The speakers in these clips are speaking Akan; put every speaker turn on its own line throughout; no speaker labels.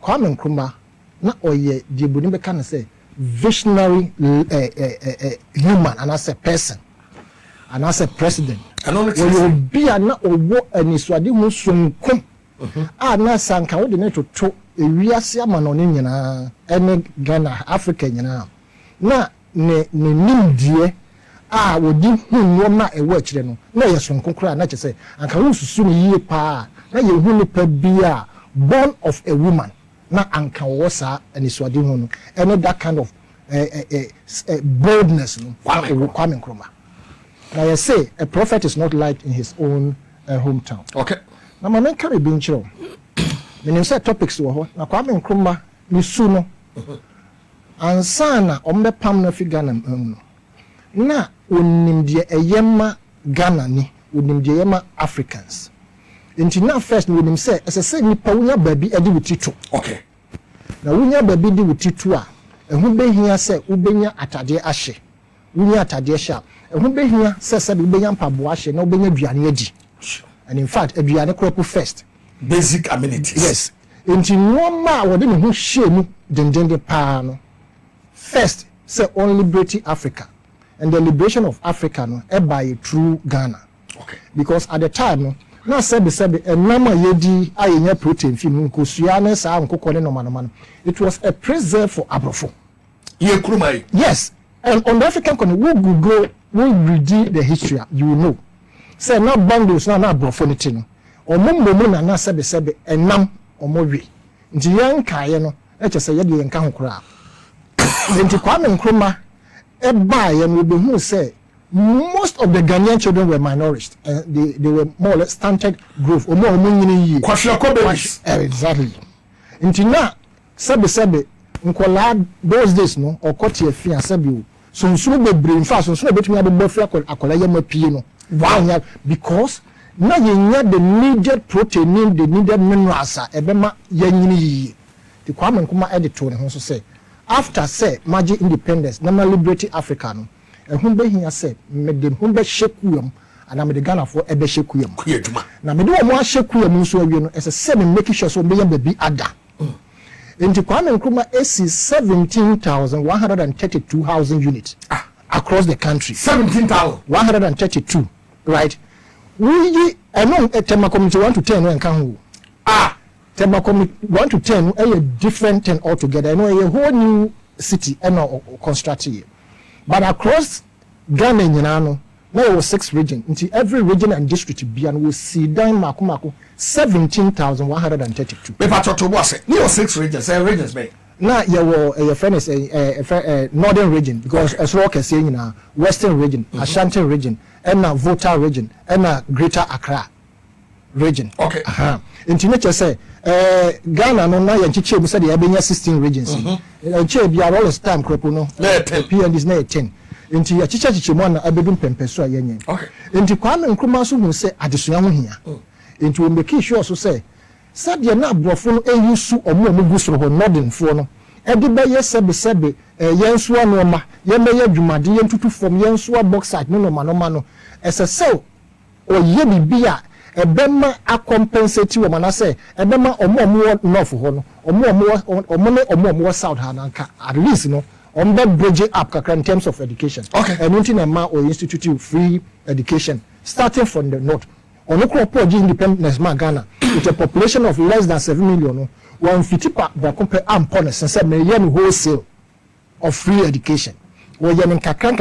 Kwame Nkrumah na oye the buni be can say visionary human and as a person and as a president. When you be na owo aniswade mu sonkom na sanka wo de ne toto ewiase amanone nyina ene Ghana Africa nyina na ne nimdie wodi hu na ewo akire no na ye sonko kra na che say anka wo susu ne yie pa na ye hu ne pa bia born of a woman na anka wo sa aniswade hu no ene that kind of boldness no Kwame Nkrumah. Now I say a prophet is not liked in his own hometown.
Okay.
Now my main carry being chill. When you say topics were na Kwame Nkrumah ni suno. Ansana ombe pam na fi Ghana na unimdie eyema Ghana ni unimdie eyema Africans. Inti na first we nim say say nipa wunya baabi edi wutitu.
Okay.
Na wunya baabi di wutitu a ehu behia say ubenya atade ahye. Wunya atade sha. Ehu behia say ubenya mpabo ahye na ubenya duane adi. And in fact aduane crop first.
Basic amenities.
Yes. Inti normal wo de ne ho hye mu dendende pa no. First say on liberty Africa. And the liberation of Africa no by through Ghana.
Okay.
Because at the time no na sebe enama yedi ayenya protein fi nkosua na sa nkokole no manoma. It was a preserve for Abrofo.
Nkrumah.
Yes. And on the African continent, we go, we read the history, you will know. Say na bangles na Abrofo niti no. Omo na sebe enam omo wi. Nti yanka ye no, e che say ye de yanka ho kra. Nti Kwame Nkrumah eba ye no be hu say most of the Ghanaian children were malnourished. They were more or less stunted growth. Omo nyini yi. Exactly. Nti na sebe nkola those days no okotie fi asabi so nsuno bebre in fact nsuno betumi abobɔ fi akola yema pie no wow because na yenya the needed protein the needed minerals ebema yanyini yi the Kwame Nkrumah editor ne ho so say after say Magi independence na liberate Africa no ehun behia say medem hun be hyekuyam ana me de Ghana for ebe hyekuyam na me de wo mo hyekuyam nso awie no ese say me make sure so be ya baby ada. Into Kwame Nkrumah AC 17,132 housing units across the country.
17,132,
right? We know Tema community 1 to 10 when can Tema community 1 to 10 a different 10 altogether. I know a whole new city and constructed. But across Ghana, you know, there was 6 regions. Into every region and district beyond we see down Makumako 17,132.
Paper to was it? There 6 regions. Regions, mate.
Now your friend is a northern region because as well as saying in western region, Ashanti region, and a Volta region, and a Greater Accra region.
Okay.
Into nature say Ghana no na yanchiche we said the Abenya 16 regions. Che be all this time crepo no.
10
and is na 10. Into ya chiche mo na abedum pempeso ayenye.
Okay.
Into Kwame Nkrumah so hu say adesua ho hia. Into we make sure so say said ye na Abrofo no eyusu omo gusoro ho northern fo no. E de be ye sebe yensu anu ma ye me ye dwumade ye ntutu fom yensu bauxite no ma no esese oye bibia ebema compensate wo mana say ebema omo north ho no omo south hananka at least no on that bridge up kakra in terms of education.
Okay.
And until ma or institute free education starting from the north. On the crop independence man Ghana with a population of less than 7 million, 150 per compare amponest and 7 million wholesale of free education. Where you in kakran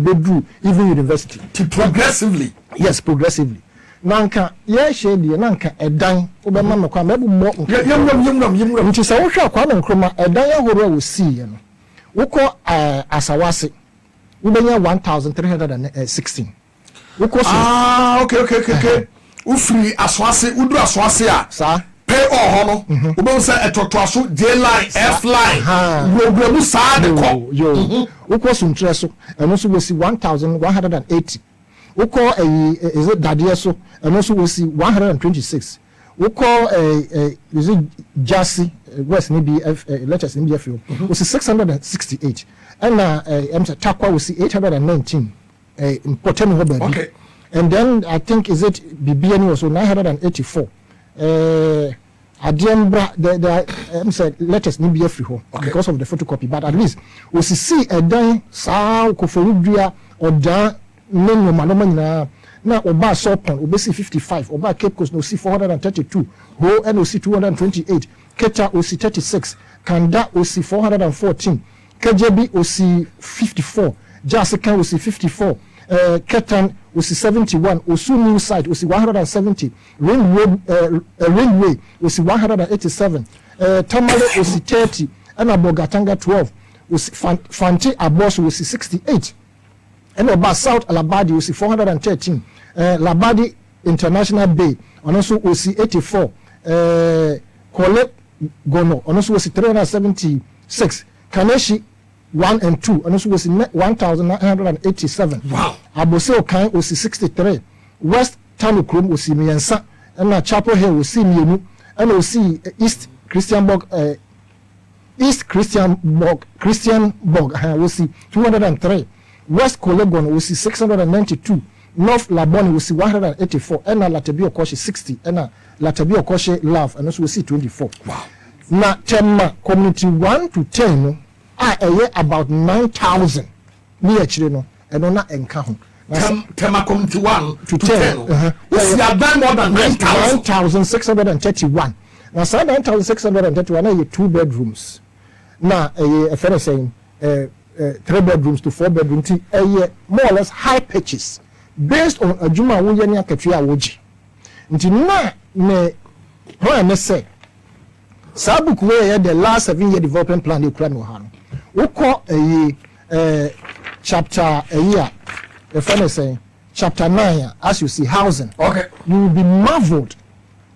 bedroom even university.
Progressively.
Yes, progressively. Nanka ye shedi nanka edan obema me kwa mebu mo yum nti se wo hwa Kwame Nkrumah edan ya horo wo si ye no woko asawase ubenya 1316 woko so
okay ufiri aswase udu aswase a
sa
pay all no ubon say etotoaso J line F line wogu sa de ko
yo woko so ntreso eno so wo si 1180 woko is it dadie so and also we see 126 we call is it Jassy West maybe letters in DFU we see 668 and Takwa we see 819 important
okay
and then I think is it BBN also 984 Adiembra the said letters ni be free home because of the photocopy, but at least we see a dan sa Koforudua or dan nenu manoma nyina na oba sopon obesi 55 oba Cape Coast no see 432 ho NOC 228 Keta OC 36 Kanda OC 414 KJB OC 54 Jasikan OC 54 Ketan OC 71 Osu New Site OC 170 Railway OC 187 Tamale OC 30 and Abogatanga 12 OC Fante Abos OC 68 and Oba South Alabadi OC 413 Labadi International Bay and also OC 84 Kole Gono and also OC 376 Kaneshi 1 and 2 and also was 1987.
Wow.
Abose Okan was 63. West Tanukrum was Miensa and Chapel Hill was Mienu and was East Christianborg was 203. West Colegon was 692. North Laboni was 184 and Latabio Koshi 60 and Latabio Koshi Love and also was 24.
Wow.
Na Tema community 1 to 10 about 9,000 near Chireno and on that encounter.
Tema community 1 to 10. Yes, you have done more than
9,631. Now, 9,631 are 2 bedrooms. Now, a fellow saying 3 bedrooms to 4 bedrooms, more or less high pitches based on a Juma Wuyania Katria Woji. Until now, me say, Sabuku, the last 7-year development plan, the Ukraine will have. We call a chapter a year, the fellow saying, chapter 9, as you see, housing.
Okay.
You will be marveled.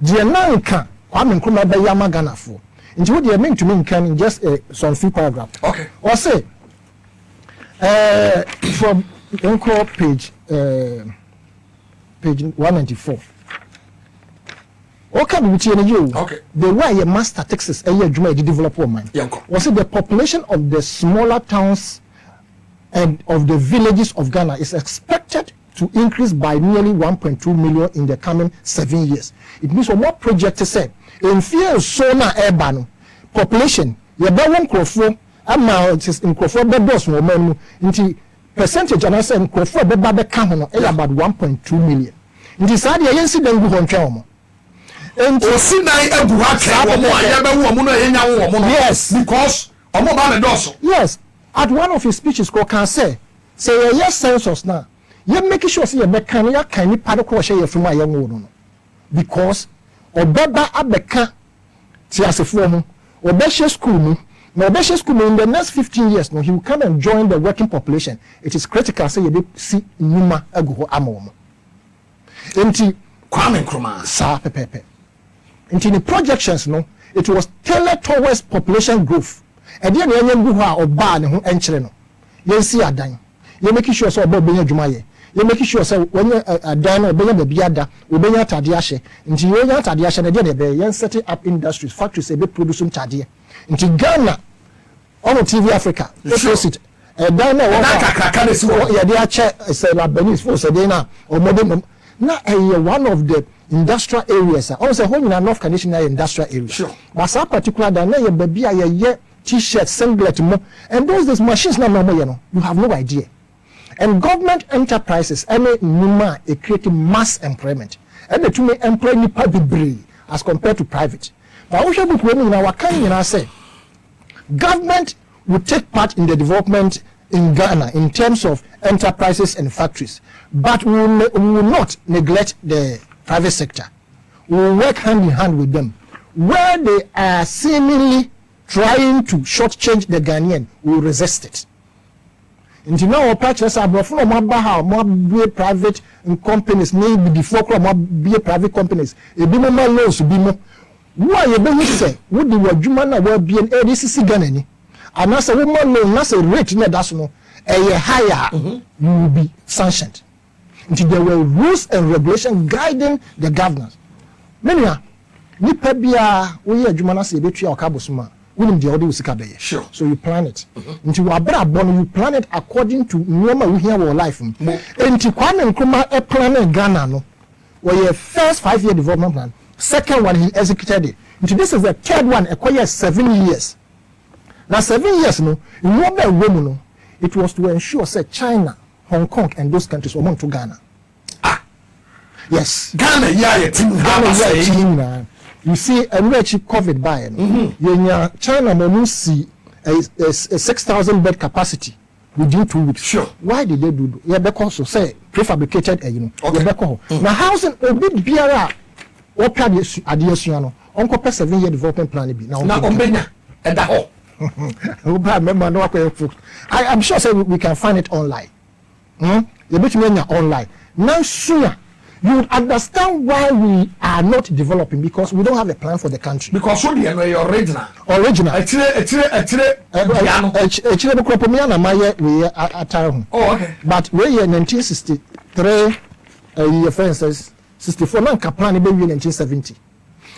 The Nkrumah, Kwame Nkrumah be Yamagana for. Into what they mean to me can in just some few paragraphs.
Okay.
Or say, from Encore page 194. Okay,
okay.
The way a master Texas a year Juma developer man. Was it the population of the smaller towns and of the villages of Ghana is expected to increase by nearly 1.2 million in the coming 7 years. It means what project said in fear solar urban population you be one crofo amount is in crofo be boss woman into percentage and I say in crofo be ba be ka ho about 1.2 million. It is sad you see them go on twelve.
And yes,
because yes, at one of his speeches, can say yes, census now. You make sure say you can you can from my young woman because Obaba Abeka Tiasefo Obesha school now Obesha school in the next 15 years now he will come and join the working population. It is critical say you see Numa Ago Amom. Enti
Kwame Nkrumah
sa pepepe. Into the projections, no, it was tailored towards population growth. And then you go or ban who entry no. You see a dime. You make sure so about being a jumaye. You make sure so when you a dime or being a biada, we be at Tadiashe. Into you at Tadiashe, and then they setting up industries, factories, a bit producing Tadia. Into Ghana, on TV Africa, let's it. A dime or they are chair, say, Labanese for Sedena or modern. Now, one of the industrial areas. Also, home in a North Canadian industrial area.
Sure.
But some particular than a baby a t-shirt, singlet, and those machines now you have no idea. And government enterprises, any Numa, a creating mass employment. And the two may employ nipa debris as compared to private. But we should be in our country and I say government will take part in the development in Ghana in terms of enterprises and factories, but we will not neglect the private sector. We will work hand in hand with them. Where they are seemingly trying to shortchange the Ghanaian, we will resist it. And you know, practice more be private companies, maybe before be private companies. A bit more loans, be more. Why you say, would the word Jumana will be an ADCC Ghanaian? And as a woman loan, as a rate, that's no, a higher, you will be sanctioned. Until there were rules and regulations guiding the governors. Many are nipa bia we adwuma say betwa okabosuma wonim de odi usika beye.
Sure.
So you plan it. Until you abon you plan it according to normal we hear our life. Until Kwame Nkrumah plan in Ghana no. Where your first 5-year development plan, second one he executed it. This is the third one, acquire 7 years. Now 7 years, no, it was to ensure that China, Hong Kong, and those countries were to Ghana. Yes.
Ghana,
Ghana, you see, a rich COVID by China, we see a 6,000 bed capacity within 2 weeks.
Sure.
Why did they do? Yeah, because so say prefabricated, Now, housing a bit biara, what plan is additional? Uncle 7 year development plan be now. I'm sure say we can find it online. You bet me online. Now sooner you would understand why we are not developing, because we don't have a plan for the country.
Because only original.
Oh, okay. But we in 1963, for instance, 64 now plan in 1970.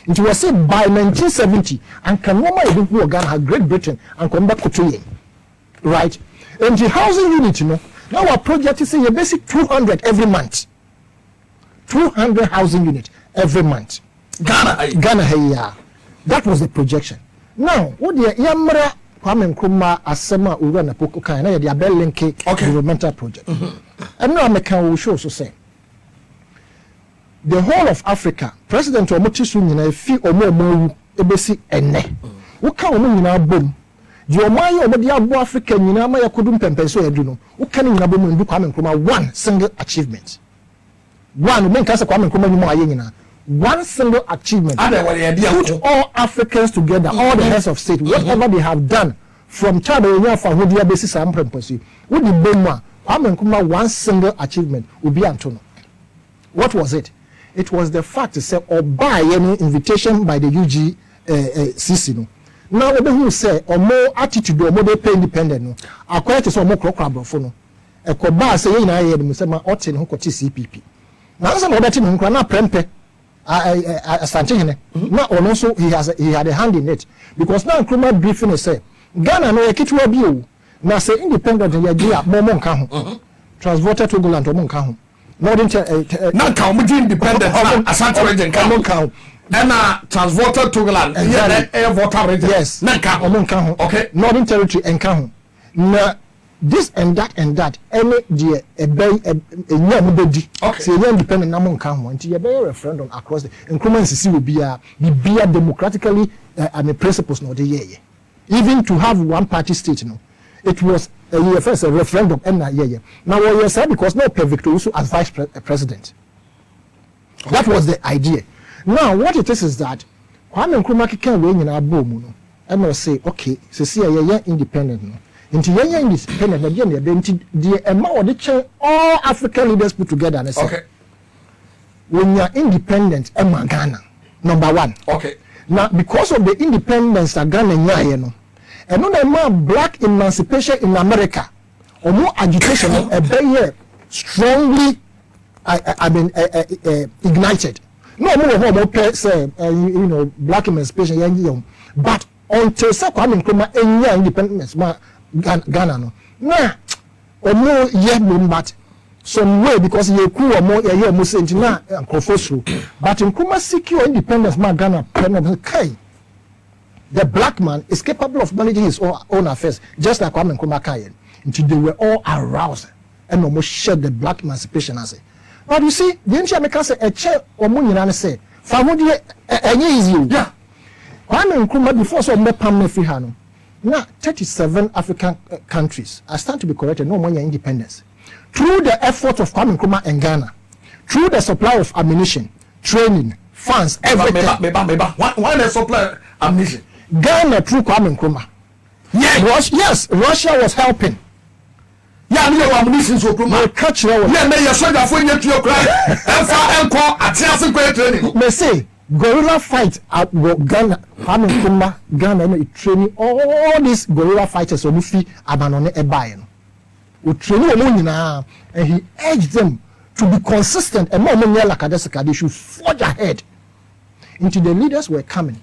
It was said by 1970, and can woman Ghana, Great Britain, and come back to right? And the housing unit, now our project is a basic 200 every month. 200 housing units every month. Ghana, yeah. That was the projection. Now, what the Yamra Kwame Nkrumah Asema Urana Pokoka, and the Abel Linke developmental project. And now I can show so say the whole of Africa, President Omotisu Nina, Fi Omo Ebesi Ene. Who can Omina boom? The Omaya Omodia Africa, Ninama Yakudum Pempeso Eduno, who can in Abum and do Kwame Nkrumah one single achievement. One single achievement. Put all Africans together, all the heads of state, whatever they have done from Chad for Hudia basis and purpose. Would the Boma, Kwame Nkrumah, one single achievement would be Antonio. What was it? It was the fact to say or buy any invitation by the UGCC. Now, who say or more attitude or more they pay independent. No, acquire to some more crocodile. A coba say in I had Musema Otin who got CPP. Now, some other thing, Nkrumah Prempe, Santine. Now, also he had a hand in it, because now Nkrumah briefing say Ghana no Kitwa Biu. Now say independent idea Momon Kahu. Transporter to Goland to Monkahu. Not
independent Asante region Kahu. Then transporter to Goland. Air water region.
Yes. Nanka. Okay. Northern Territory and Kahu. Now this and that, any dear a young baby, say young independent Namon Kahu, until a referendum across the Nkrumah will be a democratically and the principles not the year. Even to have one party state, it was first a referendum and now what you said, because no Victor also as vice president. That was the idea. Now what it is that Kwame Nkrumah can win in our boom, and will say, okay, so see a young independent. Into young independent, the amount of all African leaders put together and say, okay, when you are independent, Ghana, number one.
Okay.
Now, because of the independence that Ghana and no black emancipation in America, or more agitation, a very strongly, ignited. No more say, black emancipation, but until Kwame Nkrumah independence, Ghana no. Nah, or more but some way because you cool or more a more saying na but in Nkrumah secure independence, Ghana, the black man is capable of managing his own affairs, just like Kwame Nkrumah Kayen. Until they were all aroused and almost shared the black emancipation as it. But you see, the ancient Americans say a chair or money say, Famudi easy. Yeah. Kwame Nkrumah before so more permanent free hand. Now, 37 African countries are starting to be corrected, no more independence. Through the effort of Kwame Nkrumah and Ghana, through the supply of ammunition, training, funds, everything.
Why the supply ammunition?
Ghana through Kwame Nkrumah.
Yeah.
Russia was helping.
Yeah, me ammunition so Nkrumah.
Catch you.
Yeah, me your soldier for you to your cry. Encore at training.
Me say guerrilla fight at Ghana, Kwame Nkrumah, Ghana training all these guerrilla fighters on Mufi Abanone Ebayen. We train them and he urged them to be consistent and more like they should forge ahead. Into the leaders were coming.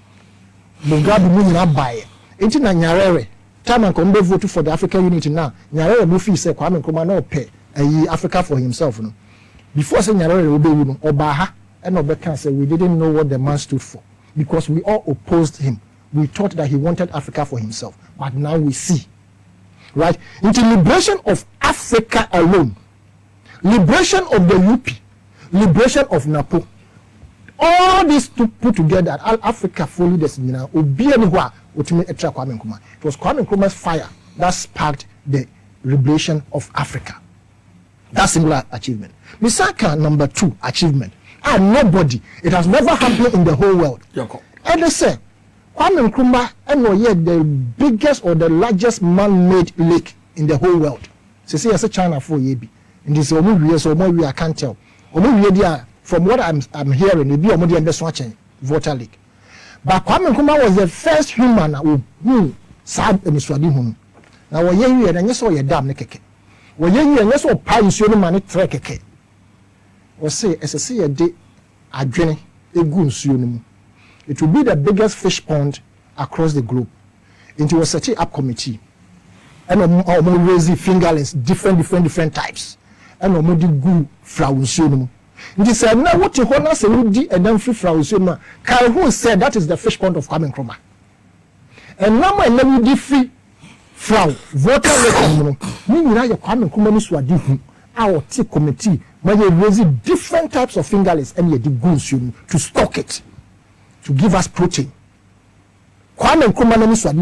Mugabe Munina Baye. Into Nyarere. Time and come vote for the African unity now. Nyarere Mufi said Kwame Nkrumah no pay Africa for himself. Before saying Nyarere will be Obaha and Obeka said we didn't know what the man stood for. because we all opposed him. We thought that he wanted Africa for himself, but now we see, right? Into liberation of Africa alone, liberation of the UP, liberation of Napo, all these to put together, Africa fully this now. It was Kwame Nkrumah's fire that sparked the liberation of Africa. That singular achievement. Misaka number 2 achievement. And nobody, it has never happened in the whole world. And they say, Kwame Nkrumah is the biggest or the largest man-made lake in the whole world. So say, I China for yebi. In this we I can't tell. From what I'm hearing, it be a best watching voter lake. But Kwame Nkrumah was the first human who sad in Swadi. Now, when you and you saw your dam nekeke. When you and you saw pine so money trekeke. Or say, as I say a day, I drink a goon soon. It will be the biggest fish pond across the globe. Into a setting up committee. And raising fingerlings, different types. And goo flower soon. They said, now what you want us to do and then free flower soon. Carl who said that is the fish pond of Kwame Nkrumah. And now my name will free flower. Water lake. Meaning your Kwame Nkrumah is what do our tea committee when you raise different types of fingerlings and you do goons to stock it. To give us protein. Kwame Nkrumah is what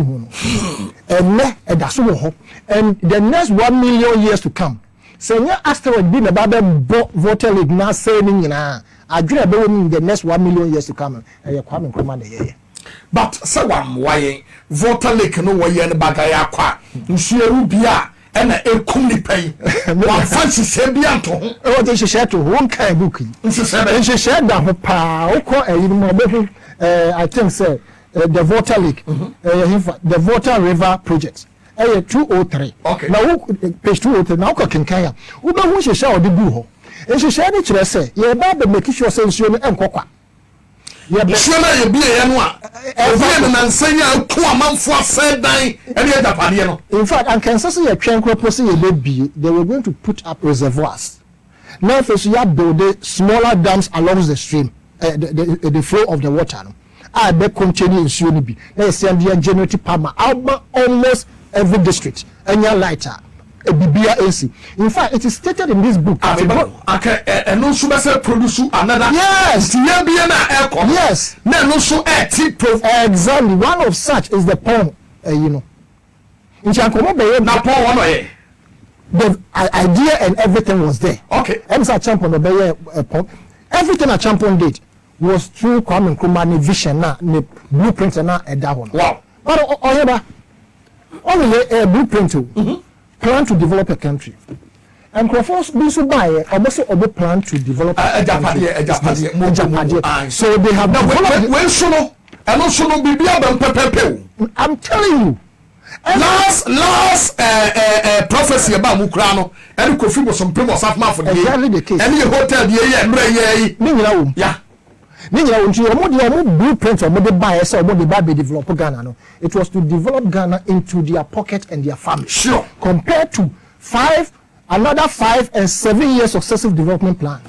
and the next 1 million years to come. So your asteroid being about the voter league now saying I dream about in the next 1 million years to come. Kwame Nkrumah
but so why voter league no way and bagaya kwa nsuerubia and a kumni pay. One fancy Sebianto.
Oh, they should share to one kind book. And she shared that I think sir the voter league, the voter river project. 203.
Okay.
Now page 203. Now can kaya. Uba who she share the buho. And she share it to say, yeah, Baba make sure sense you and coca. Yeah,
sure you be a yanwa. And saying a man for said dying and yet a
in fact, and can say a tranquil pussy a baby, they were going to put up reservoirs. Now first you have build smaller dams along the stream, the flow of the water. I bet continue in Sunibi. They send the generative power almost every district and your lighter a BBA AC. In fact, it is stated in this book.
And no super produce another.
Yes. Yes.
No
Exactly. One of such is the poem. In Chankomo Bay, the idea and everything was there.
Okay.
Mr. Champion the everything a champion did was through Kwame Nkrumah vision na blueprint na that one.
Wow.
But only a blueprint plan to develop a country. And Crawford's also buy also plan to develop a country. So they have developed.
When so and also no be
I'm telling you.
Last prophecy about Mukrano and Kofi was some people for
exactly the case.
Any hotel yeah.
Blueprint or buy develop Ghana. No, it was to develop Ghana into their pocket and their family.
Sure.
Compared to another 5 and 7 years successive development plan.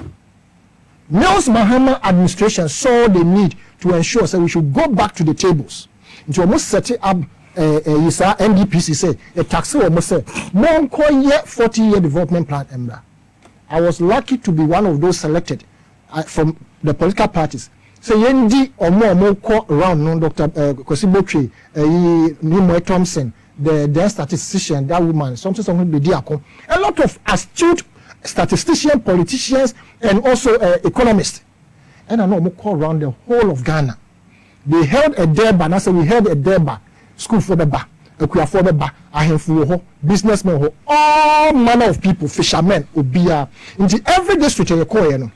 Nels Mahama administration saw the need to ensure that we should go back to the tables. Into almost setting up NDPC say a tax almost say 40-year development plan. I was lucky to be one of those selected from the political parties. So yendi or more call around no Dr. Kosibotri, Nimoy Thompson, the then statistician, that woman, something be diako. A lot of astute statisticians, politicians, and also economists. And I know more call around the whole of Ghana. They held a derby, and I said we held a derby, school for the bar, a for the bar, businessmen, all manner of people, fishermen, obia, into every district you call, you know.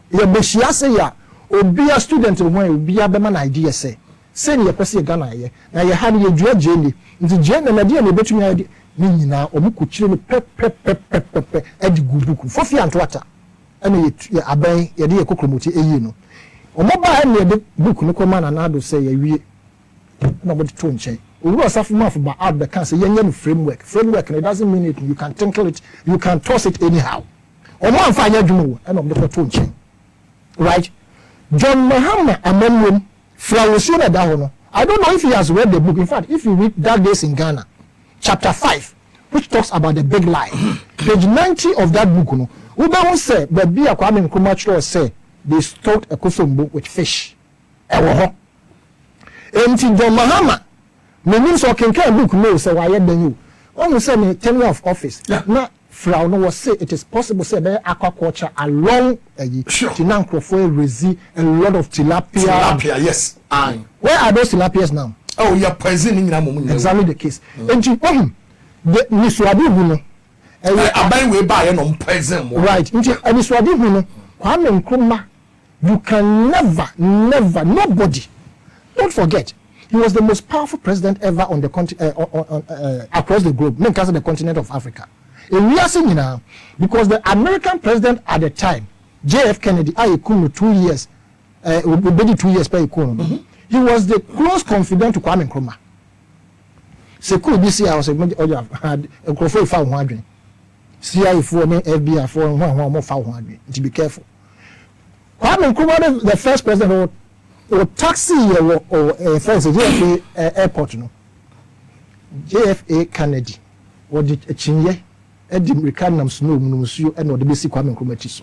Your Beshia say ya, obia student when obia be man idea say you person Ghana ye. Now you had your journey, into journey na dia na betumi ade ni nyina omuku kire ni pep edi gubuku fofi antwata ene ye aban ye de ekokromoti eyi no omoba ene de book no koma na nado say ye wie na body to nchen owu asafo mafo ba out the can say yenye no framework and it doesn't mean it you can tinkle it, you can toss it anyhow omo amfa anya dwumo ene obde to nchen. Right? John Mahama amemwem Frausina Dahono. I don't know if he has read the book. In fact, if you read Dark Days in Ghana, chapter 5, which talks about the big lie, page 90 of that book, no, Uba say, but be a Kwame Nkrumah say they stocked a Kosombo with fish. And John Mahama, me means I can book no, so I had the new. When you say me tenure of office, now Frau no was say it is possible say there aquaculture along Nkrumah resi a lot of tilapia.
Tilapia, yes.
Where are those tilapias now?
Oh, you're poisoning them.
Examine the case. And you the Niswadi Huno.
I buy we buy and poison.
Right. And Niswadi Huno, Kwame Nkrumah, you can never, nobody. Don't forget, he was the most powerful president ever on the across the globe, not just the continent of Africa. And we are seeing now, because the American president at the time, J.F. Kennedy, I 2 years, we 2 years per economy. He was the close confidant to Kwame Nkrumah. Seku this year I was had a Nkrumah found 100. CIA for me, FBI for one more 500. To be careful. Kwame Nkrumah, the first president or taxi or first JFA airport, no. JFA Kennedy or the Chinye, Edim Ricanum Snow, Monsieur, and or the basic Kwame Nkrumah Chiso.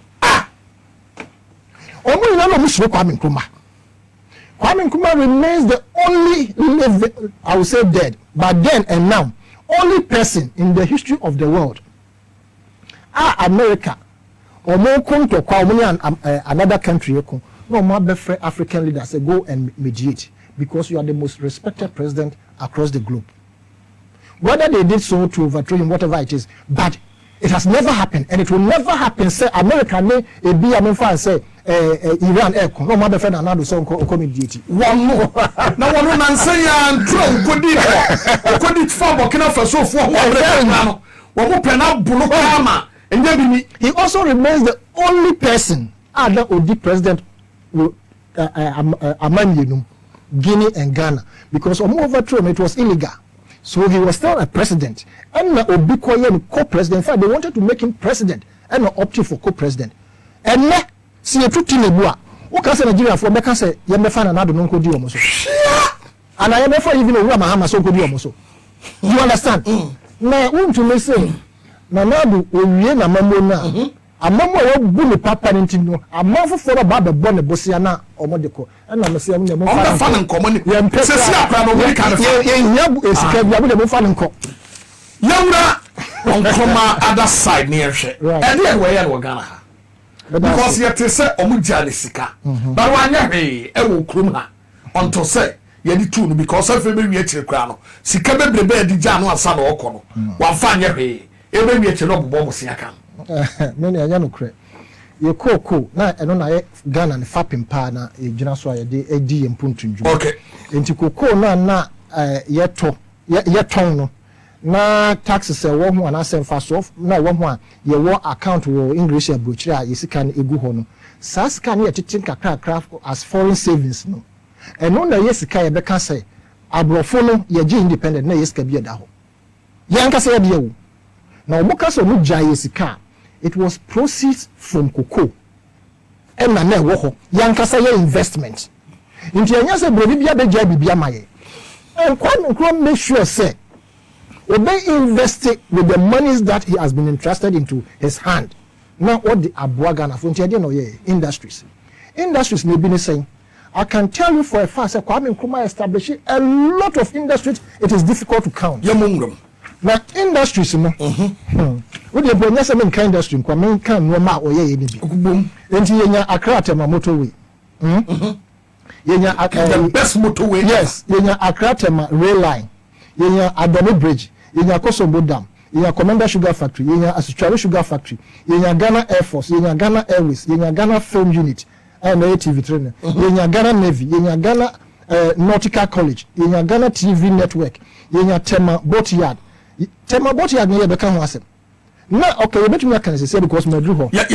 Only none of Kwame Nkrumah. Kwame Nkrumah remains the only living, I would say dead, but then and now, only person in the history of the world. America, or more come to another country, no more befriend African leaders say go and mediate because you are the most respected president across the globe. Whether they did so to overthrow him, whatever it is, but it has never happened, and it will never happen. Say America may be a say Iran no more befriend another so mediate.
One more. Now one man say and Trump could it for Burkina Faso for one.
He also remains the only person other Odi president among Guinea and Ghana because overthrow him, it was illegal. So he was still a president. And Obi Koye co-president. In fact, they wanted to make him president and opted for co-president. And now, see a two tinebua. Who can say Nigeria for Becca say Yemefa and Ado Nonko Diomoso. And I never even know Mahama so good Diomoso. You understand? Now, to me say, Nanadu, Oyena Mamona. A mama will bully papa into a month for about the bonnet Bosiana or Modico. And I'm saying, I'm
fun and common. You're on other side near shit. And then we're Ghana. Because you have to say, Omujanisika. But one day, Nkrumah, until say, Yedi Tunu, because of every year to the crown. Sikabe Bebe di Jano and San Okono. One fine year, every year to no Bomosiakan.
Many are young credit. You cool now. I don't know Ghana and Fapping Pana, a general soy, a D and Puntu.
Okay.
Into Coco na yet tongue. Na taxes a woman and I send fast off. Now, one your war account will English a butcher is can a good hono. Sas can yet think a craft as foreign savings. No. And on the yes, Kaya Becca say, Abrofono, ye independent, no yes, can be a daho. Yanka say, now, Mokaso Mujayesika, it was proceeds from cocoa. And na woho, Yankasa investment. Into Yanyasa Bolivia, the Jabia Maye. And Kwame Nkrumah make sure, say, they invested with the monies that he has been entrusted into his hand. Now, what the Abuagana Frontier industries. Industries may be saying, I can tell you for a fact that Kwame Nkrumah established a lot of industries, it is difficult to count.
Yamungram.
Now, industries, no. What the bonus of kind industry, Kwame can no ma or ye any. And Yenya Accra Tema motorway.
The best motorway.
Yes, Yenya Accra Tema rail line. Yenya Adobe Bridge. Yenya Kosombo Dam. Yenya Commander Sugar Factory. Yenya Asuchari Sugar Factory. Yenya Ghana Air Force. Yenya Ghana Airways. Yenya Ghana Film Unit. And TV trainer. Yenya Ghana Navy. Yenya Ghana Nautical College. Yenya Ghana TV Network. Yenya Tema Boatyard. Tema Boatyard near the Kanwasem. No, okay, you bet me I can say because my drew.
Yeah.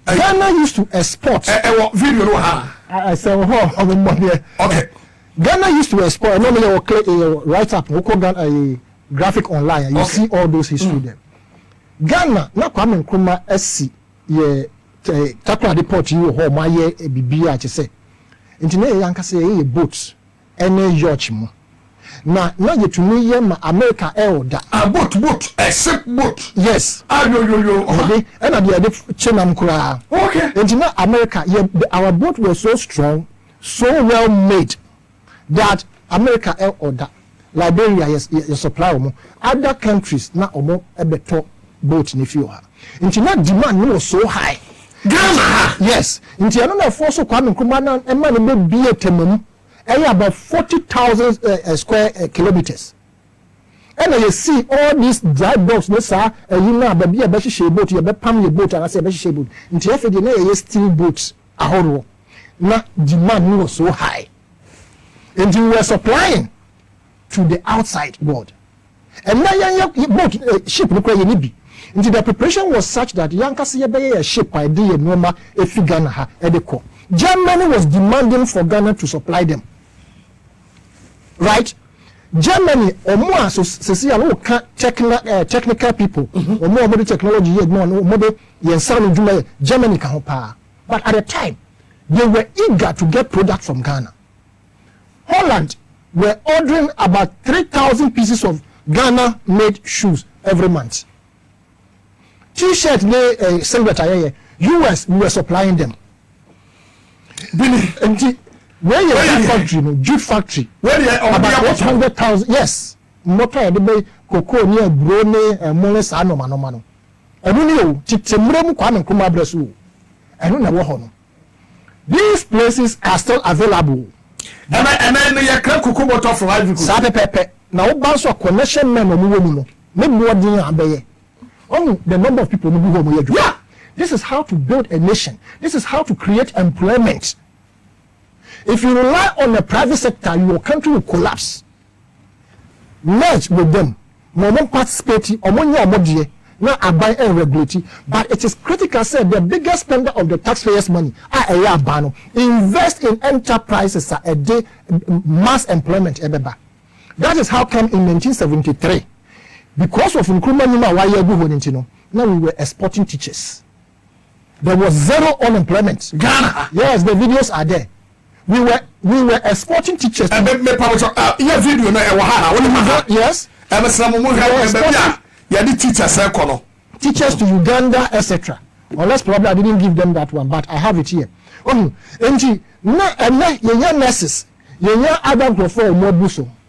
Ghana used to export.
Video.
I said,
okay.
Ghana used to export. Normally, I write up. We call Ghana a graphic online. And you see all those history there. Ghana, na Kwame Nkrumah SC, ye takwa report you ho my ye BBI to say. nti na yanka say e boat ene yacht mo na yetumi ye ma America elder
a boat a ship boat
yes
yo
and the chenam kura
okay
nti na America our boat was so strong so well made that America elder Liberia yes supply omo other countries na omo ebeto boat ni fi ha nti na demand was so high
Ghana
yes nti eno na force Kwame Nkrumah na ema ne be temamu about 40,000 square kilometers and you see all these dry docks no sir you know baby e be hye boat you be pam your boat and say be hye boat nti efe de na ye steel boats ahoro na demand was so high and we were supplying to the outside world and now your boat ship no kwanye ni bi nti the preparation was such that yanka se ye be a ship by the normal efi Ghana ha e de ko Germany was demanding for Ghana to supply them right Germany omo aso sesi ya no technical people omo the technology ye no omo de yensa no dwuma Germany ka ho pa but at the time they were eager to get product from Ghana. Holland were ordering about 3,000 pieces of Ghana made shoes every month. T-shirt they singlet US we were supplying them. Where you factory no jute factory
where you
about 800,000 yes motor de be cocoa near bro ne mole sa no no enu ni o titemre mu Kwame Nkrumah bresu enu na wo ho no these places are still available
and you can cocoa water from Ivory Coast
sa pepe na wo ba so connection men no mu no me boarding abeye the number of people no bi ho mo yadwo yeah this is how to build a nation this is how to create employment. If you rely on the private sector, your country will collapse. Merge with them. Moment participate, now buy and regulate. But it is critical, said the biggest spender of the taxpayers' money, invest in enterprises a day, mass employment. That is how come in 1973, because of Nkrumah, now we were exporting teachers. There was zero unemployment.
Ghana.
Yes, the videos are there. We were exporting teachers.
Video
yes. Teachers to Uganda, etc. Unless probably I didn't give them that one, but I have it here. Nurses, other more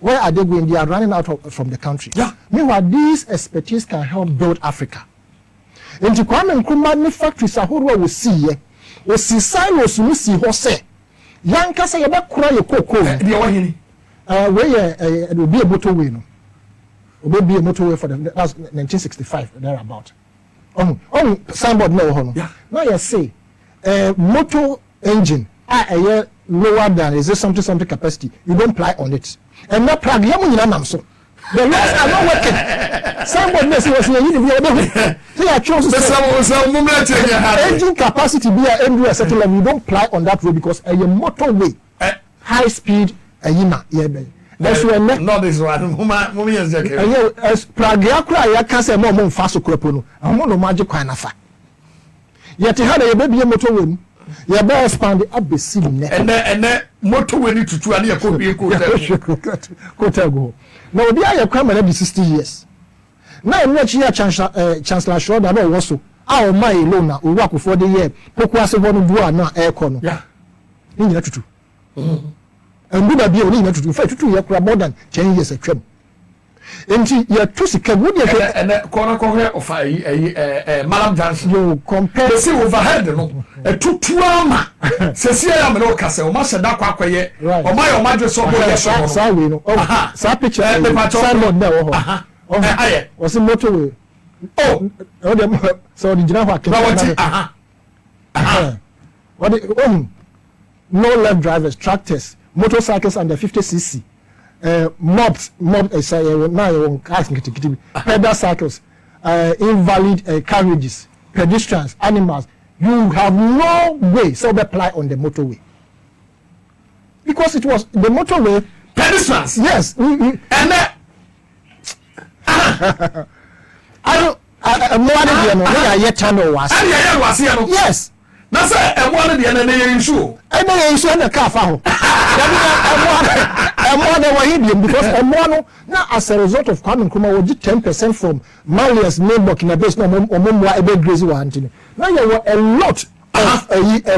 where are they going? They are running out from the country.
Yeah.
Meanwhile, these expertise can help build Africa. Into Kwame Nkrumah factories ahoro we see we see silos we see hose yanka say ye be kura ye koko
dey wahini
we will be a motorway no will be a motorway for the that's 1965 there about signboard no ho no
yeah
now you say motor engine lower than is this something capacity you don't ply on it and not plug yamu nyina nam so the laws are not working. Somebody may say, so I chose engine capacity be a certain level. You don't ply on that road because a motorway, high speed, that's where
not this one. Mummy is joking.
As Pragiakra, I can't say more fast cropono. I'm no magic kind of fact. Yet he had a baby motorway. You better expand the up the scene.
And then motorway need to 2 and you could be a
go. Now, they are Kwame 60 years. Now, I'm not here, Chancellor Schroeder, no, also. Our my loan, we work for the year. Pokwase one do na aircon. Yeah. In your tutu. And would be only to do 2 years more than 10 years a trim. And you're too sick. Would you
and corner of a Madam Johnson?
You compare
see overhead, no, a 2 drama. Cecilia Castle, Master Dakwaye, or my major so sorry, no, oh, picture, was a motorway. Oh, so the general what no left drivers, tractors, motorcycles under 50cc. Mobs, pedal cycles, invalid carriages, pedestrians, animals. You have no way so they apply on the motorway because it was the motorway. Pedestrians,
yes, and I'm not yet channel was yes.
na say one the na issue
and then issue na car fa ho and were hidden because no now as a result of Kwame Nkrumah we 10% from Malia's neighbor in a base no omomwa ebe graze wa antini now there were a lot of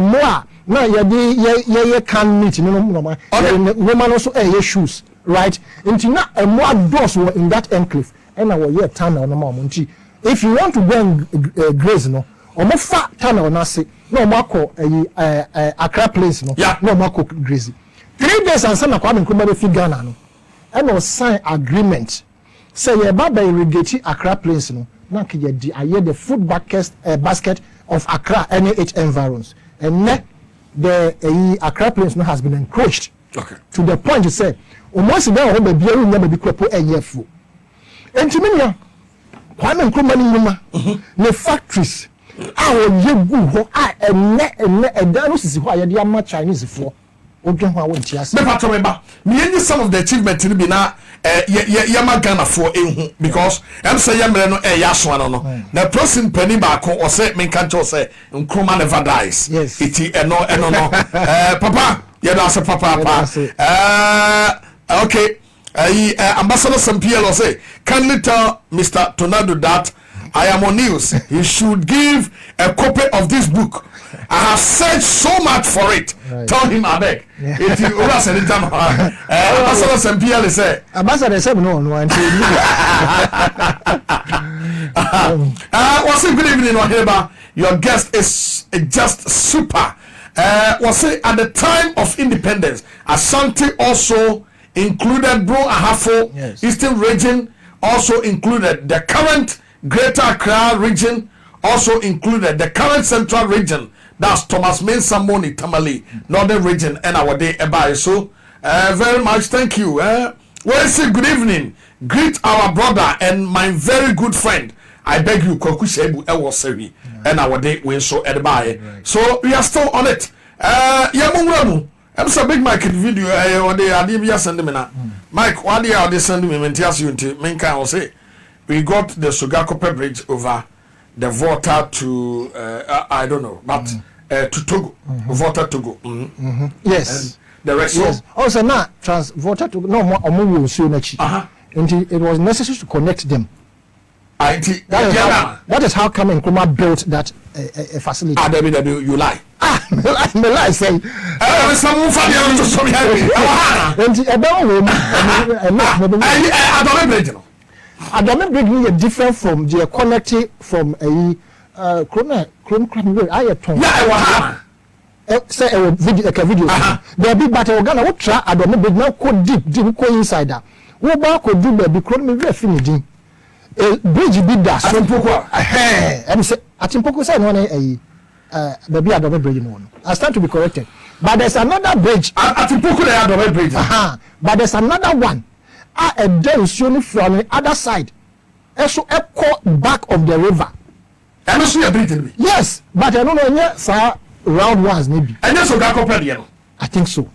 more now ye can meet no woman also shoes right until now more doors were in that enclave and our year time na no nti if you want to go and graze no omo fa time na say no mo akọ Accra place no no mo akọ graze 3 days and some Kwame Nkrumah be fit Ghana no and no sign agreement say ye baba irrigate Accra place no na ke ye di aye the food basket of Accra and its environs and the Accra place no has been encroached to the point to say almost there ho be biaru nya be kwapo enyefu entimenya Kwame Nkrumah ni nyuma ne factories ye gu ho enne edan no sisi ho aye de ama Chinese fo odwen ho awon tiase
me pato me ba me yen some of the achievement ni bi na yama Ghana for ehu because em say yamre no ya so no na person pani ba ko o say me kan cho say Nkrumah never dies
yes
iti no papa ye do say papa okay Ambassador Sampielo say kindly tell Mr. Tornado that I am on news. He should give a copy of this book. I have searched so much for it. Right. Tell him I beg. Ambassador Sampielo say.
Ambassador said no.
What's it? Good evening, Oheba. Your guest is just super. Was it at the time of independence? Ashanti also included Bro Ahafo, yes. Eastern region also included the current Greater Accra region, also included the current Central region. That's Thomas Mensah-Moni Tamale, Northern region, and our day Ebai. So, very much thank you. Well, say good evening. Greet our brother and my very good friend. I beg you, Koku Shebu Ewoseri, and our day we so Ebai. So we are still on it. Yamungramu. I'm so big Mike video. One day I didn't send me now. Mike, one day I'll send me when you into Menka will say we got the Sugakope Bridge over the Volta to I don't know, but to Togo, Volta Togo.
Yes,
and the rest.
Yes. Also now trans Volta Togo no more Omu so much. Until it was necessary to connect them. That is how Kwame Nkrumah built that facility.
You lie.
Me lie say.
Some funny to some
Adome Bridge is different from the connecting from a Nkrumah. I ton. Say a video. There be but Ghana what try Adome Bridge now go deep go inside that. Wo ba ko do be Nkrumah we finish. Bridge be that
Atimpoko
em say Atimpoko say no baby Adome Bridge no. I stand to be corrected. But there's another bridge.
Atimpoko the Adome Bridge.
But there's another one. A dam showing from the other side. Also echo back of the river.
And also a bridge.
Yes, but I don't know yet sir round ones maybe.
And also got
I think so.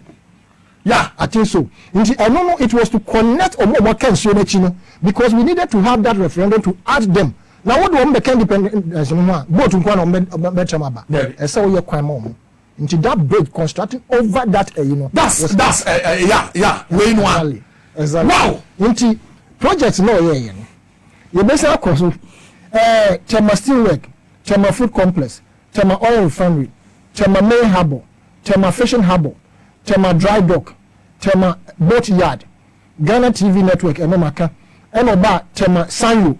Yeah,
I think so. I don't know it was to connect because we needed to have that referendum to add them. Now what do we make independent both in Kwame and so we Kwame into that bridge constructing over that
that's way one.
Exactly.
Wow.
Into projects no you basically cause Tema Steelwork, Tema Food Complex, Tema Oil Refinery, Tema Main Harbour, Tema Fishing Harbour, Tema Dry Dock, Tema Boat Yard, Ghana TV Network, and Oba Tema Sanyo.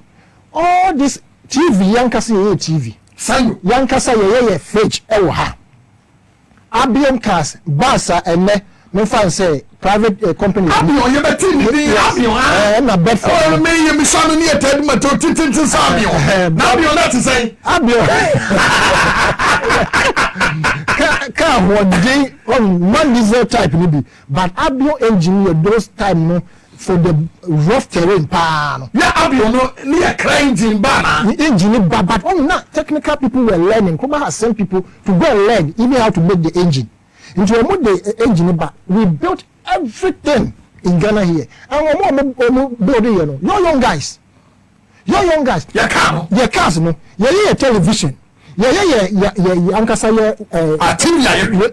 All this TV, Yankasa TV.
Sanyo.
Yankasa fridge, ha. Abion cars, Basa, and me fan say private company.
Abion, you better Abion,
na Bedford.
Oh, me, you be son near Ted Mato, Titin Abion. Abion, that's to say.
Abion. Car one day on one diesel type maybe, but Abion engineer those time no for the rough terrain pan.
Yeah, Abion no near engine banner.
Engine but not technical people were learning. Nkrumah has sent people to go and learn even how to make the engine. Into the engine back, we built everything in Ghana here. And we building, Your young guys. Your cars, no. Your television. Yeah, ankasa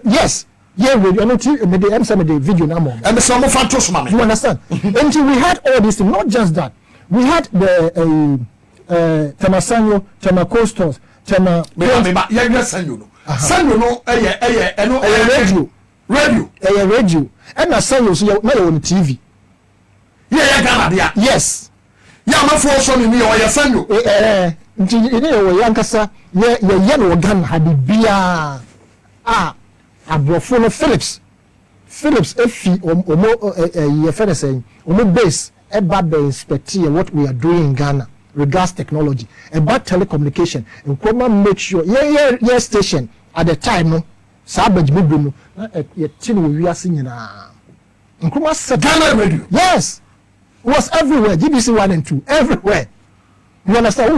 yes. Yeah, we are not the video now.
And the summer fantos, man.
You understand? Until we had all this, not just that. We had the Tamasanyo, Tamakostos, Tama. Radio. And I sang you so you're on TV. Yes.
Yeah, my force on me or your son.
You know, Yankasa, your yellow gun had the beer. Abrofo Philips efi omo friend saying omo base eba be inspect what we are doing in Ghana regards technology about telecommunication. Nkrumah make sure your station at the time no sa badjibu no ye tin wo wiase nyina. Nkrumah said
Ghana radio.
Yes, it was everywhere. GBC 1 and 2 everywhere. You understand?